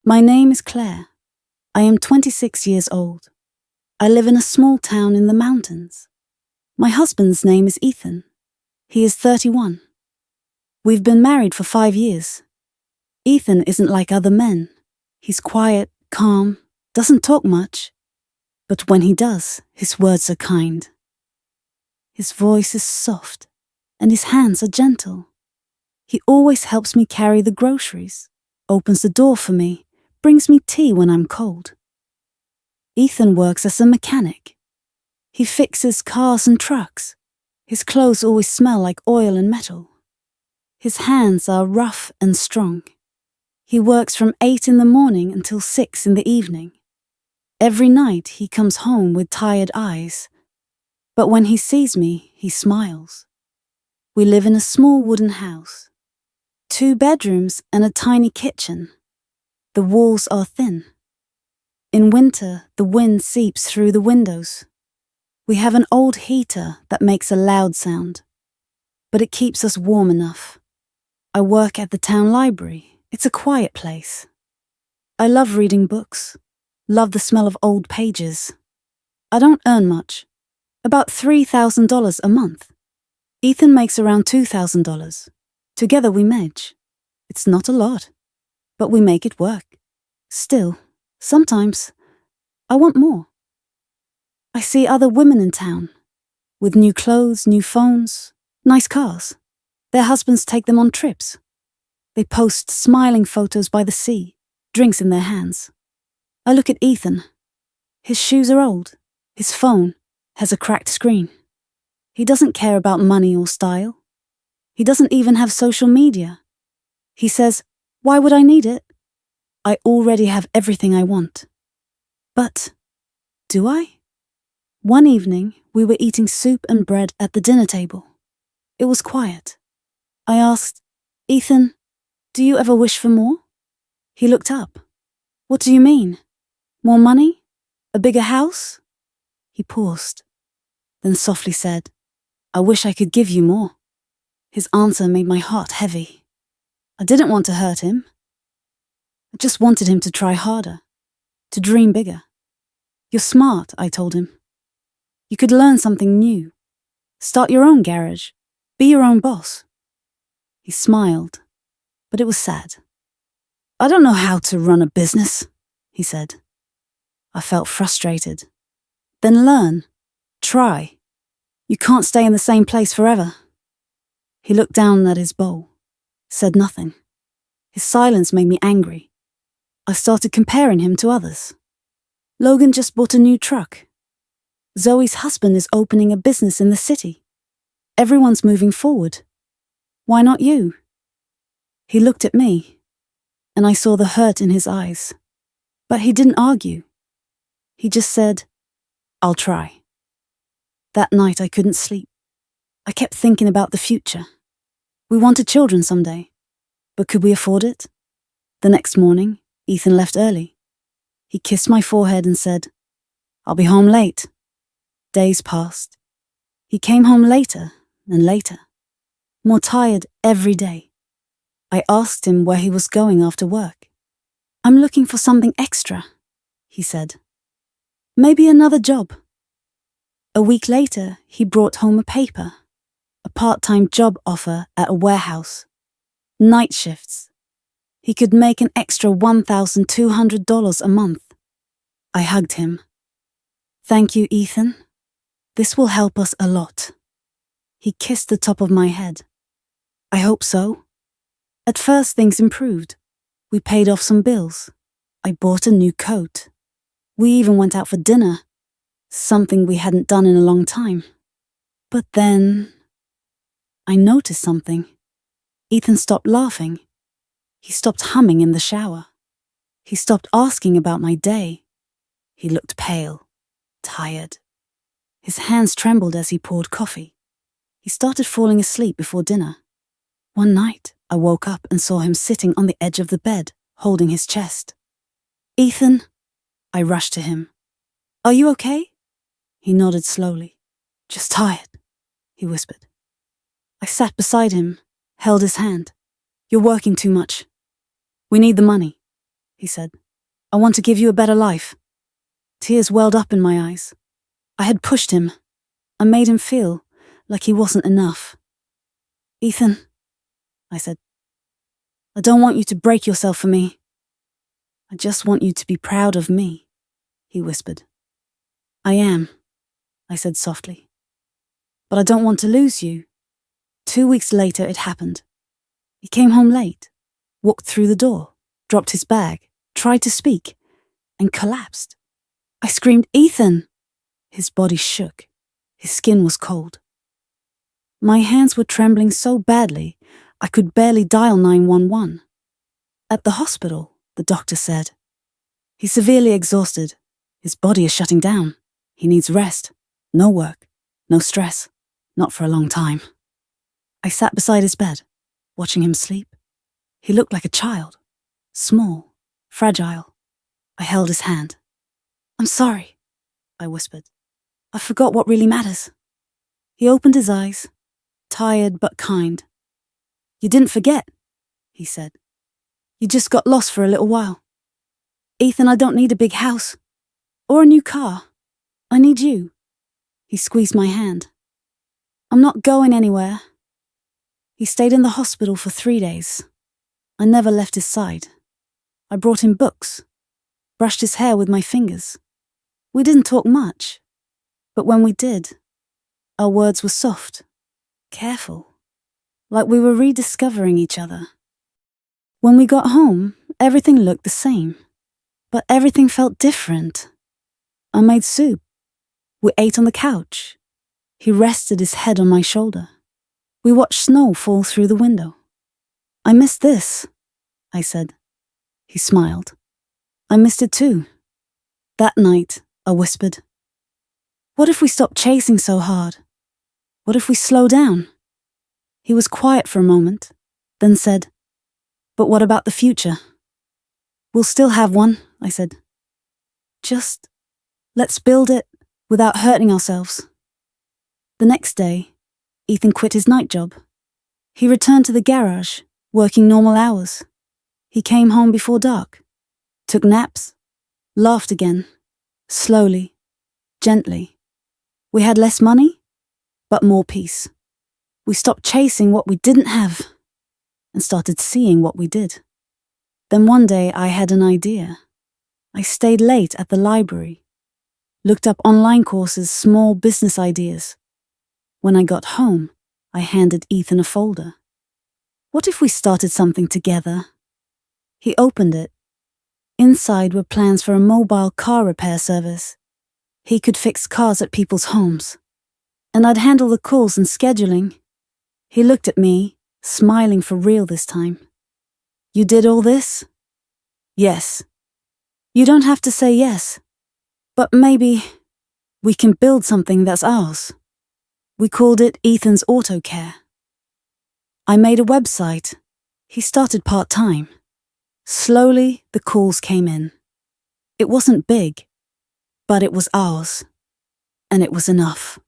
My name is Claire. I am 26 years old. I live in a small town in the mountains. My husband's name is Ethan. He is 31. We've been married for 5 years. Ethan isn't like other men. He's quiet, calm, doesn't talk much. But when he does, his words are kind. His voice is soft, and his hands are gentle. He always helps me carry the groceries, opens the door for me, brings me tea when I'm cold. Ethan works as a mechanic. He fixes cars and trucks. His clothes always smell like oil and metal. His hands are rough and strong. He works from 8 in the morning until 6 in the evening. Every night he comes home with tired eyes, but when he sees me, he smiles. We live in a small wooden house. 2 bedrooms and a tiny kitchen. The walls are thin. In winter, the wind seeps through the windows. We have an old heater that makes a loud sound, but it keeps us warm enough. I work at the town library. It's a quiet place. I love reading books, love the smell of old pages. I don't earn much, about $3,000 a month. Ethan makes around $2,000. Together we manage. It's not a lot, but we make it work. Still, sometimes I want more. I see other women in town, with new clothes, new phones, nice cars. Their husbands take them on trips. They post smiling photos by the sea, drinks in their hands. I look at Ethan. His shoes are old. His phone has a cracked screen. He doesn't care about money or style. He doesn't even have social media. He says, "Why would I need it? I already have everything I want." But do I? One evening, we were eating soup and bread at the dinner table. It was quiet. I asked, "Ethan, do you ever wish for more?" He looked up. "What do you mean? More money? A bigger house?" He paused, then softly said, "I wish I could give you more." His answer made my heart heavy. I didn't want to hurt him. I just wanted him to try harder, to dream bigger. "You're smart," I told him. "You could learn something new. Start your own garage. Be your own boss." He smiled, but it was sad. "I don't know how to run a business," he said. I felt frustrated. "Then learn. Try. You can't stay in the same place forever." He looked down at his bowl, said nothing. His silence made me angry. I started comparing him to others. Logan just bought a new truck. Zoe's husband is opening a business in the city. Everyone's moving forward. Why not you? He looked at me, and I saw the hurt in his eyes. But he didn't argue. He just said, "I'll try." That night I couldn't sleep. I kept thinking about the future. We wanted children someday, but could we afford it? The next morning, Ethan left early. He kissed my forehead and said, "I'll be home late." Days passed. He came home later and later, more tired every day. I asked him where he was going after work. "I'm looking for something extra," he said. "Maybe another job." A week later, he brought home a paper, a part-time job offer at a warehouse. Night shifts. He could make an extra $1,200 a month. I hugged him. "Thank you, Ethan. This will help us a lot." He kissed the top of my head. "I hope so." At first, things improved. We paid off some bills. I bought a new coat. We even went out for dinner, something we hadn't done in a long time. But then I noticed something. Ethan stopped laughing. He stopped humming in the shower. He stopped asking about my day. He looked pale, tired. His hands trembled as he poured coffee. He started falling asleep before dinner. One night, I woke up and saw him sitting on the edge of the bed, holding his chest. "Ethan," I rushed to him. "Are you okay?" He nodded slowly. "Just tired," he whispered. I sat beside him, held his hand. "You're working too much. We need the money." he said. I want to give you a better life. Tears welled up in my eyes. I had pushed him. I made him feel like he wasn't enough. Ethan, I said, I don't want you to break yourself for me. I just want you to be proud of me, he whispered. I am, I said softly. But I don't want to lose you. 2 weeks later, it happened. He came home late, walked through the door, dropped his bag, tried to speak, and collapsed. I screamed, Ethan! His body shook. His skin was cold. My hands were trembling so badly, I could barely dial 911. At the hospital, the doctor said, he's severely exhausted. His body is shutting down. He needs rest. No work. No stress. Not for a long time. I sat beside his bed, watching him sleep. He looked like a child. Small. Fragile. I held his hand. I'm sorry, I whispered. I forgot what really matters. He opened his eyes, tired but kind. You didn't forget, he said. You just got lost for a little while. Ethan, I don't need a big house or a new car. I need you. He squeezed my hand. I'm not going anywhere. He stayed in the hospital for 3 days. I never left his side. I brought him books, brushed his hair with my fingers. We didn't talk much, but when we did, our words were soft, careful, like we were rediscovering each other. When we got home, everything looked the same, but everything felt different. I made soup. We ate on the couch. He rested his head on my shoulder. We watched snow fall through the window. I missed this, I said. He smiled. I missed it too. That night, I whispered, what if we stop chasing so hard? What if we slow down? He was quiet for a moment, then said, but what about the future? We'll still have one, I said. Just let's build it without hurting ourselves. The next day, Ethan quit his night job. He returned to the garage, working normal hours. He came home before dark, took naps, laughed again, slowly, gently. We had less money, but more peace. We stopped chasing what we didn't have and started seeing what we did. Then one day I had an idea. I stayed late at the library, looked up online courses, small business ideas. When I got home, I handed Ethan a folder. What if we started something together? He opened it. Inside were plans for a mobile car repair service. He could fix cars at people's homes, and I'd handle the calls and scheduling. He looked at me, smiling for real this time. You did all this? Yes. You don't have to say yes, but maybe we can build something that's ours. We called it Ethan's Auto Care. I made a website. He started part-time. Slowly, the calls came in. It wasn't big, but it was ours, and it was enough.